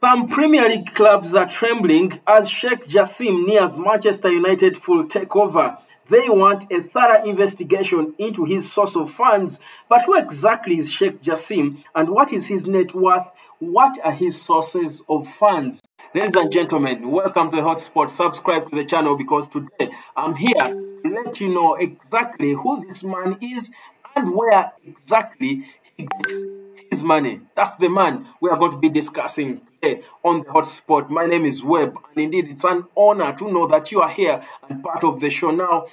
Some Premier League clubs are trembling as Sheikh Jassim nears Manchester United full takeover. They want a thorough investigation into his source of funds. But who exactly is Sheikh Jassim and what is his net worth? What are his sources of funds? Ladies and gentlemen, welcome to the Hotspot. Subscribe to the channel because today I'm here to let you know exactly who this man is and where exactly he gets his money. That's the man we are going to be discussing today on the Hotspot. My name is Webb, and indeed it's an honor to know that you are here and part of the show. Now,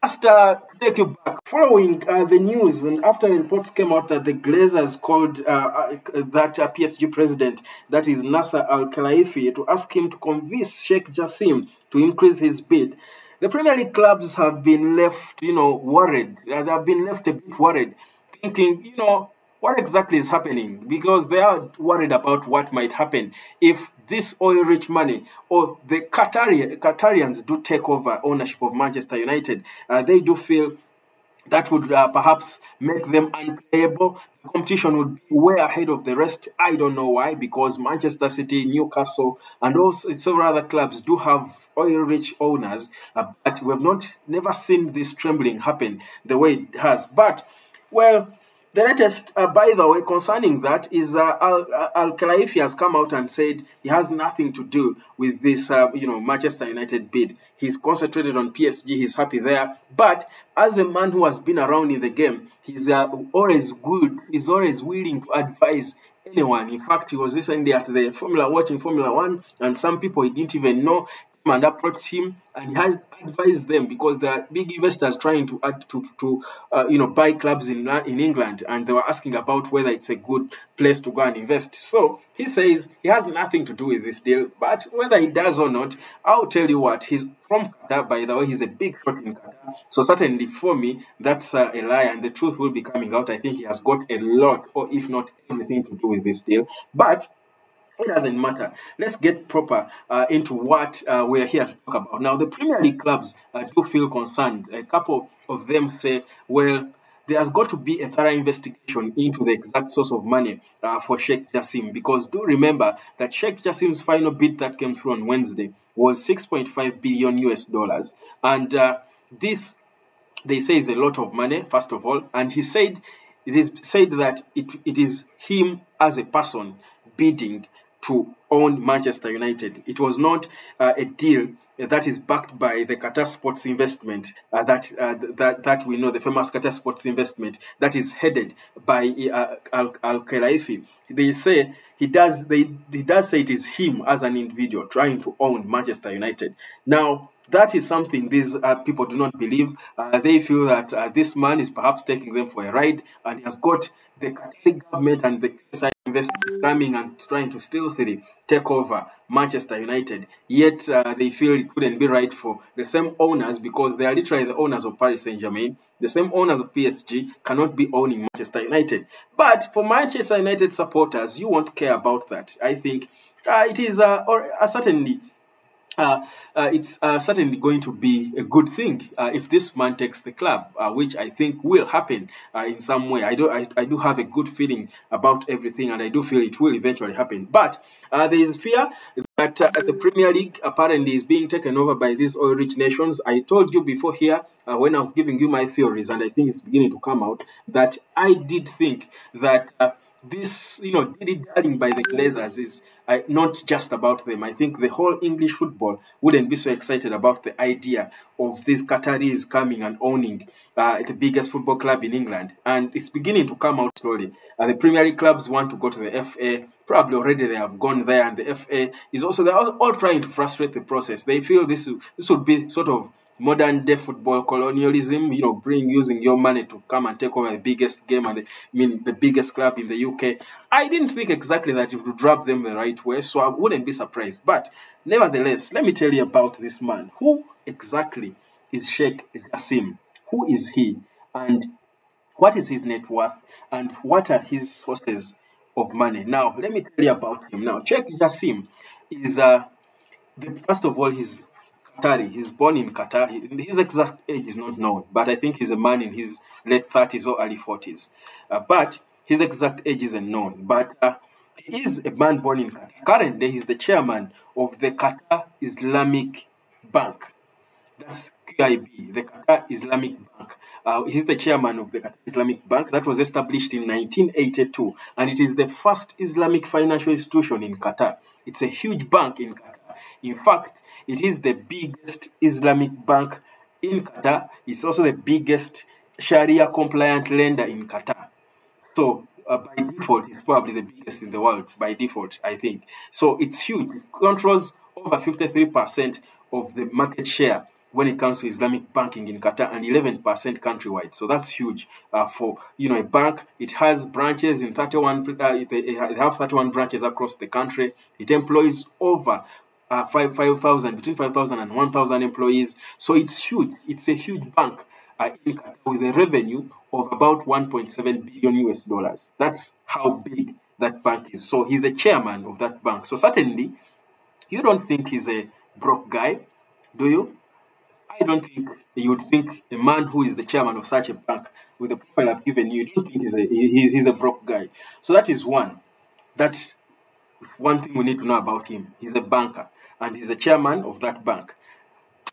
just to take you back, following the news and after the reports came out that the Glazers called that PSG president, that is Nasser Al-Khelaifi, to ask him to convince Sheikh Jassim to increase his bid, the Premier League clubs have been left, worried. They have been left a bit worried, thinking, what exactly is happening? Because they are worried about what might happen if this oil-rich money or the Qatarians do take over ownership of Manchester United. They do feel that would perhaps make them unplayable. The competition would be way ahead of the rest. I don't know why, because Manchester City, Newcastle, and also several other clubs do have oil-rich owners, but we have never seen this trembling happen the way it has. But, well, the latest, by the way, concerning that is Al-Khelaifi has come out and said he has nothing to do with this, Manchester United bid. He's concentrated on PSG. He's happy there. But as a man who has been around in the game, he's always good. He's always willing to advise anyone. In fact, he was recently at the watching Formula One, and some people he didn't even know and approached him, and he has advised them because there are big investors trying to add buy clubs in England, and they were asking about whether it's a good place to go and invest. So he says he has nothing to do with this deal, but whether he does or not, I'll tell you what, he's from Qatar, by the way. He's a big shot in Qatar, so certainly for me that's a lie, and the truth will be coming out. I think he has got a lot, or if not everything, to do with this deal, but it doesn't matter. Let's get proper into what we're here to talk about. Now, the Premier League clubs do feel concerned. A couple of them say, well, there's got to be a thorough investigation into the exact source of money for Sheikh Jassim, because do remember that Sheikh Jassim's final bid that came through on Wednesday was 6.5 billion US dollars. And this, they say, is a lot of money, first of all. And he said, it is said that it is him as a person bidding to own Manchester United. It was not a deal that is backed by the Qatar Sports Investment that we know, the famous Qatar Sports Investment that is headed by Al-Khelaifi. They say he does say it is him as an individual trying to own Manchester United. Now, that is something these people do not believe. They feel that this man is perhaps taking them for a ride, and he has got the Qatari government and the KSI investors coming and trying to stealthily take over Manchester United. Yet they feel it couldn't be right for the same owners, because they are literally the owners of Paris Saint-Germain. The same owners of PSG cannot be owning Manchester United. But for Manchester United supporters, you won't care about that. I think it is certainly it's certainly going to be a good thing if this man takes the club, which I think will happen in some way. I do have a good feeling about everything, and I do feel it will eventually happen. But there is fear that the Premier League apparently is being taken over by these oil-rich nations. I told you before here when I was giving you my theories, and I think it's beginning to come out, that I did think that this, dilly-dallying by the Glazers is not just about them. I think the whole English football wouldn't be so excited about the idea of these Qataris coming and owning the biggest football club in England. And it's beginning to come out slowly. The Premier League clubs want to go to the FA. Probably already they have gone there, and the FA is also, they're all trying to frustrate the process. They feel this would be sort of modern day football colonialism, using your money to come and take over the biggest game and the biggest club in the UK. I didn't think exactly that you would drop them the right way, so I wouldn't be surprised. But nevertheless, let me tell you about this man. Who exactly is Sheikh Jassim? Who is he? And what is his net worth? And what are his sources of money? Now, let me tell you about him. Now, Sheikh Jassim is, first of all, he's Qatari. He's born in Qatar. His exact age is not known, but I think he's a man in his late 30s or early 40s. But his exact age isn't known. But He is a man born in Qatar. Currently, he's the chairman of the Qatar Islamic Bank. That's QIB, the Qatar Islamic Bank. He's the chairman of the Qatar Islamic Bank that was established in 1982, and it is the first Islamic financial institution in Qatar. It's a huge bank in Qatar. In fact, it is the biggest Islamic bank in Qatar. It's also the biggest Sharia compliant lender in Qatar. So by default, it's probably the biggest in the world, by default, I think. So it's huge. It controls over 53% of the market share when it comes to Islamic banking in Qatar, and 11% countrywide. So that's huge for a bank. It has branches in 31. They have 31 branches across the country. It employs over 5,000, between 5,000 and 1,000 employees. So it's huge. It's a huge bank in Qatar with a revenue of about 1.7 billion US dollars. That's how big that bank is. So he's a chairman of that bank. So certainly, you don't think he's a broke guy, do you? I don't think you would think a man who is the chairman of such a bank with the profile I've given you, don't think he's a broke guy. So that is one. That's one thing we need to know about him. He's a banker and he's a chairman of that bank.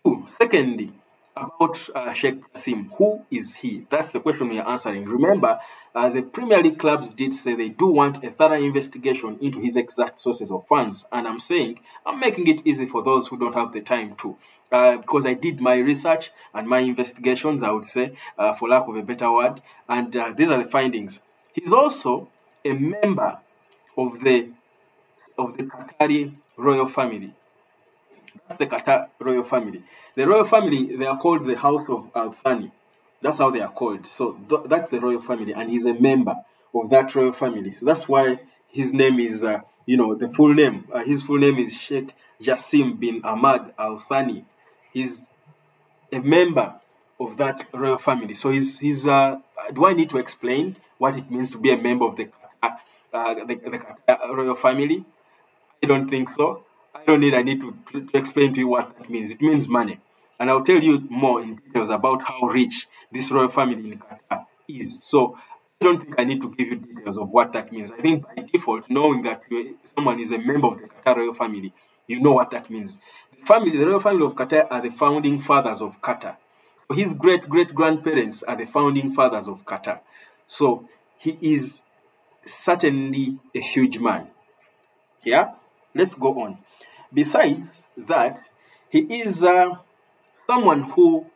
Two, secondly, about Sheikh Jassim, who is he? That's the question we are answering. Remember, the Premier League clubs did say they do want a thorough investigation into his exact sources of funds. And I'm making it easy for those who don't have the time to. Because I did my research and my investigations, I would say, for lack of a better word. And these are the findings. He's also a member of the Qatari royal family. That's the Qatar royal family. The royal family, they are called the House of Al Thani. That's how they are called. So that's the royal family, and he's a member of that royal family. So that's why his name is, the full name. His full name is Sheikh Jassim bin Ahmad Al Thani. He's a member of that royal family. So do I need to explain what it means to be a member of the Qatar royal family? I don't think so. I need to explain to you what that means. It means money. And I'll tell you more in details about how rich this royal family in Qatar is. So I don't think I need to give you details of what that means. I think by default, knowing that someone is a member of the Qatar royal family, you know what that means. The royal family of Qatar are the founding fathers of Qatar. So his great-great-grandparents are the founding fathers of Qatar. So he is certainly a huge man. Yeah? Let's go on. Besides that, he is someone who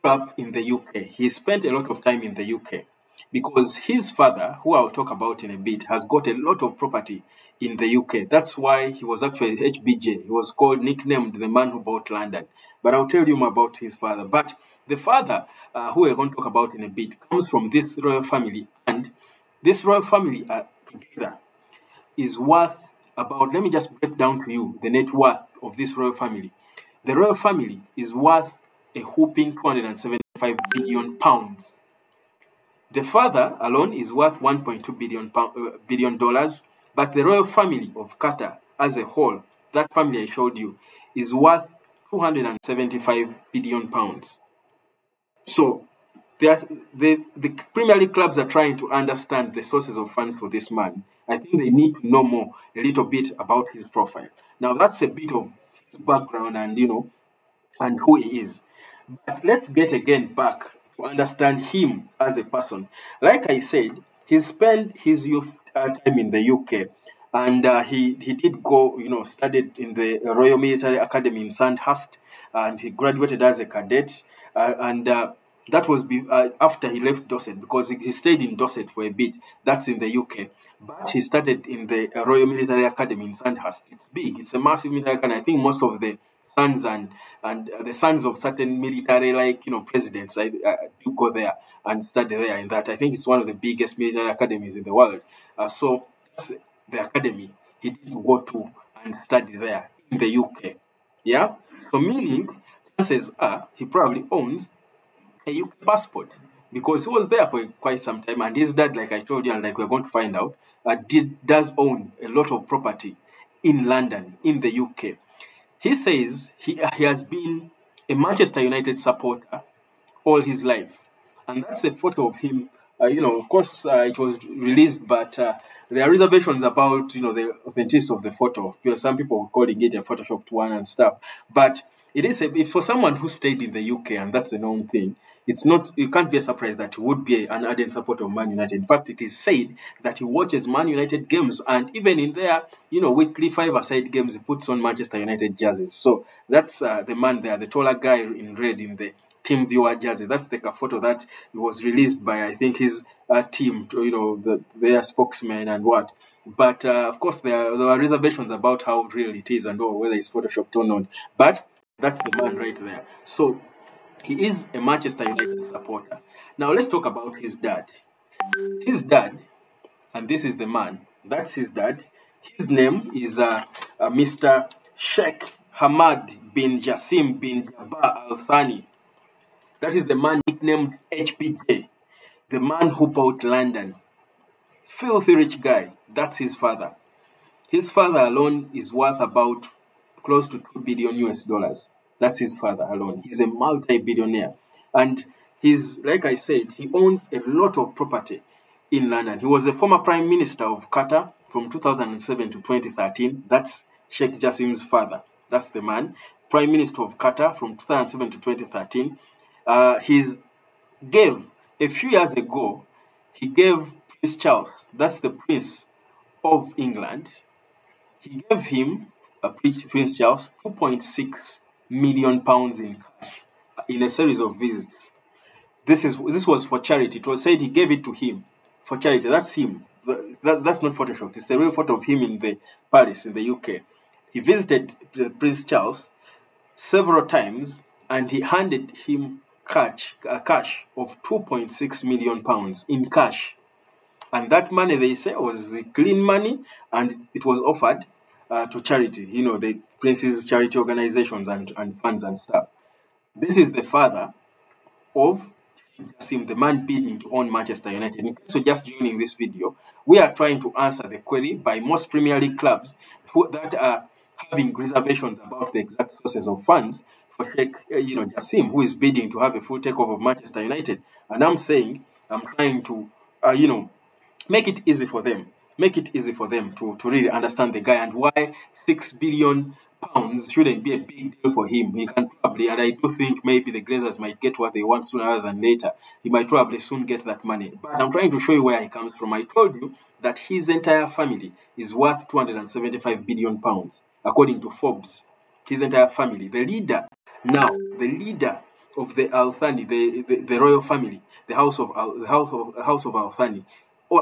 grew up in the UK. He spent a lot of time in the UK because his father, who I'll talk about in a bit, has got a lot of property in the UK. That's why he was actually HBJ. He was nicknamed the man who bought London. But I'll tell you more about his father. But the father, who we're going to talk about in a bit, comes from this royal family. And this royal family together is worth about, let me just break down to you the net worth of this royal family. The royal family is worth a whopping 275 billion pounds. The father alone is worth 1.2 billion dollars, but the royal family of Qatar as a whole, that family I showed you, is worth 275 billion pounds. So the Premier League clubs are trying to understand the sources of funds for this man. I think they need to know a little bit about his profile. Now that's a bit of his background and who he is. But let's get again back to understand him as a person. Like I said, he spent his youth time in the UK, and he did go, studied in the Royal Military Academy in Sandhurst, and he graduated as a cadet, and that was after he left Dorset, because he stayed in Dorset for a bit. That's in the UK. But he started in the Royal Military Academy in Sandhurst. It's big. It's a massive military academy. I think most of the sons and the sons of certain military, presidents, I do go there and study there in that. I think it's one of the biggest military academies in the world. So that's the academy he did go to and study there in the UK. Yeah? So meaning, chances are he probably owns a UK passport, because he was there for quite some time, and his dad, like I told you and like we're going to find out, does own a lot of property in London, in the UK. He says he has been a Manchester United supporter all his life, and that's a photo of him of course, it was released, but there are reservations about, the authenticity of the photo. Because some people were calling it a photoshopped one and stuff. But it is if for someone who stayed in the UK, and that's a known thing. It's not. You can't be a surprise that he would be an ardent supporter of Man United. In fact, it is said that he watches Man United games, and even in their, weekly five-a-side games, he puts on Manchester United jerseys. So that's the man there, the taller guy in red in the team viewer jersey. That's the photo that was released by, I think, his team, their spokesman and what. But of course, there are reservations about how real it is and whether it's photoshopped or not. But that's the man right there. So he is a Manchester United supporter. Now let's talk about his dad. His dad, and this is the man. That's his dad. His name is Mr. Sheikh Hamad bin Jassim bin Jabbar Al Thani. That is the man nicknamed HBJ, the man who bought London. Filthy rich guy. That's his father. His father alone is worth about close to 2 billion US dollars. That's his father alone. He's a multi-billionaire. And he's, like I said, he owns a lot of property in London. He was a former prime minister of Qatar from 2007 to 2013. That's Sheikh Jassim's father. That's the man. Prime Minister of Qatar from 2007 to 2013. He's gave, a few years ago, he gave Prince Charles, that's the Prince of England, he gave him, Prince Charles, 2.6 million pounds in cash in a series of visits. This was for charity. It was said he gave it to him for charity. That's him. That's not photoshopped. It's a real photo of him in the palace in the UK. He visited Prince Charles several times, and he handed him cash of 2.6 million pounds in cash. And that money, they say, was clean money, and it was offered to charity, the prince's charity organizations and funds and stuff. This is the father of Jassim, the man bidding to own Manchester United. So just joining this video, we are trying to answer the query by most Premier League clubs that are having reservations about the exact sources of funds for Sheikh, Jassim, who is bidding to have a full takeover of Manchester United. And I'm trying to, make it easy for them. Make it easy for them to really understand the guy and why 6 billion pounds shouldn't be a big deal for him. He can probably, and I do think maybe the Glazers might get what they want sooner rather than later. He might probably soon get that money. But I'm trying to show you where he comes from. I told you that his entire family is worth 275 billion pounds, according to Forbes. His entire family. The leader of the Al Thani, the royal family, the house of Al Thani,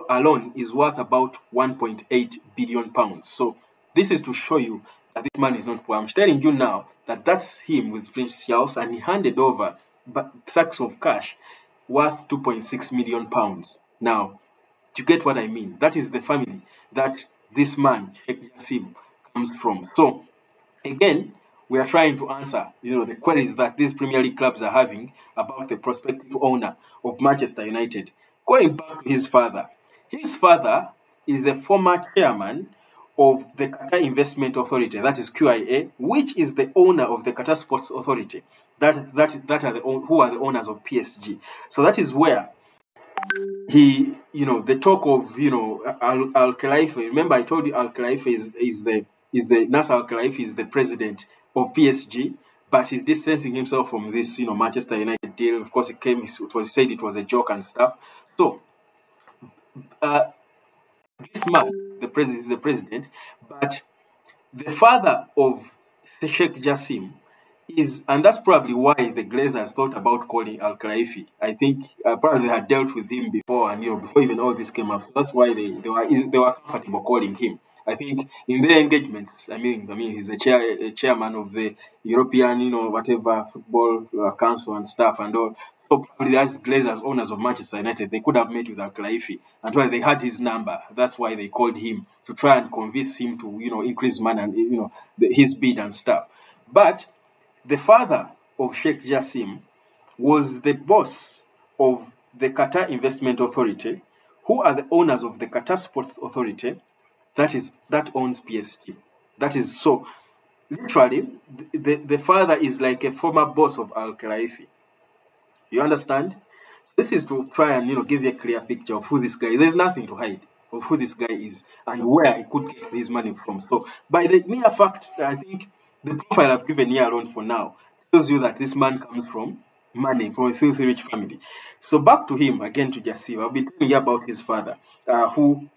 alone is worth about 1.8 billion pounds. So this is to show you that this man is not poor. I'm telling you now that that's him with Prince Charles, and he handed over sacks of cash worth 2.6 million pounds. Now, do you get what I mean? That is the family that this man, Sheikh Jassim, comes from. So, again, we are trying to answer, the queries that these Premier League clubs are having about the prospective owner of Manchester United. Going back to his father is a former chairman of the Qatar Investment Authority, that is QIA, which is the owner of the Qatar Sports Authority, who are the owners of PSG. So that is where he, the talk of, Al Khalifa. Remember, I told you Al Khalifa is the Nasser Al Khalifa is the president of PSG, but he's distancing himself from this, Manchester United deal. Of course, it was said it was a joke and stuff. So, this man, the president, is the president, but the father of Sheikh Jassim is, and that's probably why the Glazers thought about calling Al Khalifi. I think probably they had dealt with him before, and before even all this came up. So that's why they were comfortable calling him. I think in their engagements, I mean, he's the chairman of the European, whatever football council and stuff and all. So probably as Glazers, owners of Manchester United, they could have met with Al Khalifi, and why they had his number. That's why they called him to try and convince him to, increase money and his bid and stuff. But the father of Sheikh Jassim was the boss of the Qatar Investment Authority, who are the owners of the Qatar Sports Authority, that owns PSG. That is so, literally, the father is like a former boss of Al Khalifi. You understand? This is to try and give you a clear picture of who this guy is. There's nothing to hide of who this guy is and where he could get his money from. So by the mere fact, I think the profile I've given here alone for now tells you that this man comes from money, from a filthy rich family. So back to him again, to Jassim. I've been telling you about his father, who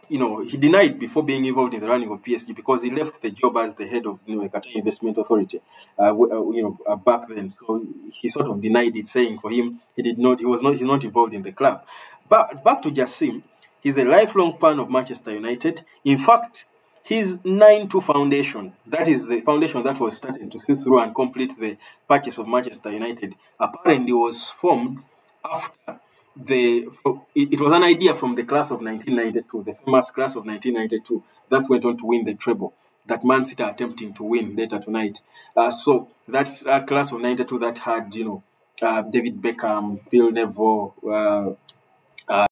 he denied before being involved in the running of PSG because he left the job as the head of Qatar Investment Authority, back then. So he sort of denied it, saying for him he's not involved in the club. But back to Jassim, he's a lifelong fan of Manchester United. In fact, his 9-2 foundation, that is the foundation that was started to see through and complete the purchase of Manchester United, apparently was formed after it was an idea from the class of 1992, the famous class of 1992 that went on to win the treble that Man City are attempting to win later tonight. So that's a class of 92 that had David Beckham, Phil Neville,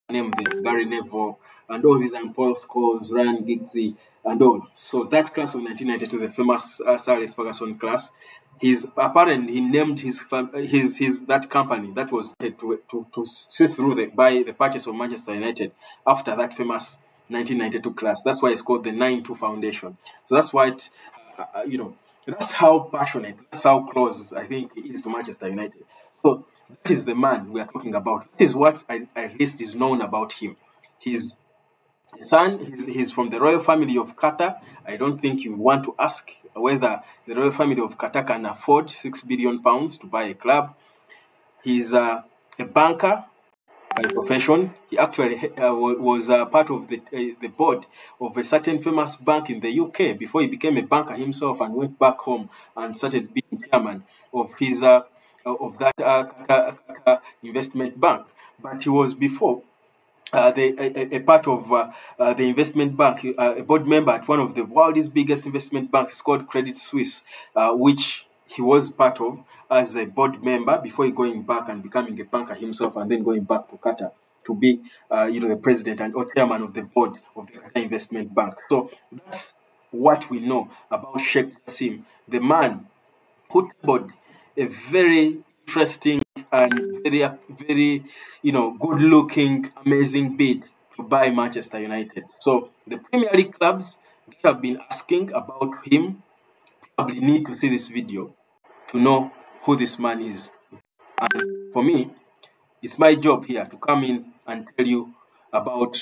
name the Gary Neville, and all these, and Paul Scholes, Ryan Giggsy, and all. So that class of 1992, the famous Sir Alex Ferguson class, he named his that company that was to see through the purchase of Manchester United after that famous 1992 class. That's why it's called the 9-2 Foundation. So that's why that's how passionate, that's how close I think he is to Manchester United. So that is the man we are talking about. That is what at least is known about him. His son, he's from the royal family of Qatar. I don't think you want to ask whether the royal family of Qatar can afford £6 billion to buy a club. He's a banker by profession. He actually was part of the board of a certain famous bank in the UK before he became a banker himself and went back home and started being chairman of his of that Qatar investment bank. But he was before a part of the investment bank, a board member at one of the world's biggest investment banks called Credit Suisse, which he was part of as a board member before going back and becoming a banker himself, and then going back to Qatar to be, the president and or chairman of the board of the Qatar Investment Bank. So that's what we know about Sheikh Jassim, the man who tabled a very interesting and very good-looking, amazing bid to buy Manchester United. So the Premier League clubs that have been asking about him probably need to see this video to know who this man is. And for me, it's my job here to come in and tell you about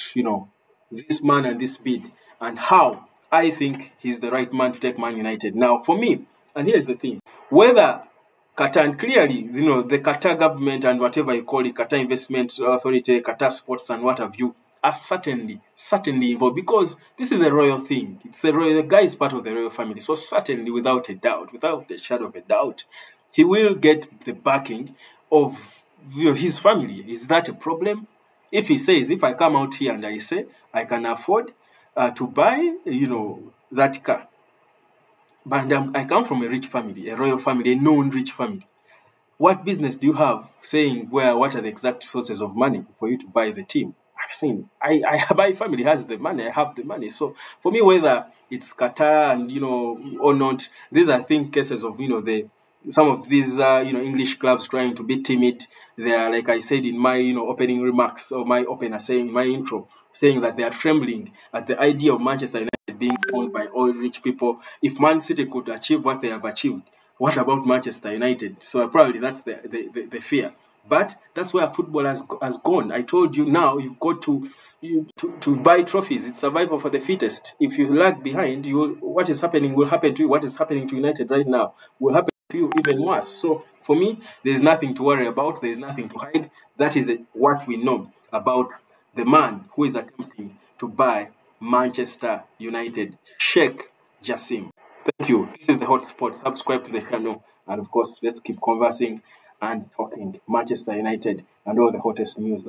this man and this bid and how I think he's the right man to take Man United. Now, for me, and here's the thing, whether Qatar, and clearly, the Qatar government and whatever you call it, Qatar Investment Authority, Qatar Sports and what have you, are certainly involved, because this is a royal thing. It's a royal, the guy is part of the royal family. So certainly, without a doubt, without a shadow of a doubt, he will get the backing of his family. Is that a problem? If he says, if I come out here and I say I can afford to buy, that car, but I come from a rich family, a royal family, a known rich family. What business do you have saying what are the exact sources of money for you to buy the team? I'm saying my family has the money, I have the money. So for me, whether it's Qatar and or not, these are, I think, cases of some of these English clubs trying to be timid. They are, like I said in my opening remarks, or my opener saying, my intro, saying that they are trembling at the idea of Manchester United being owned by all rich people. If Man City could achieve what they have achieved, what about Manchester United? So probably that's the fear. But that's where football has gone. I told you, now you've got to buy trophies. It's survival for the fittest. If you lag behind, what is happening will happen to you. What is happening to United right now will happen to you even worse. So for me, there's nothing to worry about. There's nothing to hide. That is what we know about the man who is attempting to buy Manchester United, Sheikh Jassim. Thank you. This is the Hotspot. Subscribe to the channel, and of course, let's keep conversing and talking Manchester United and all the hottest news.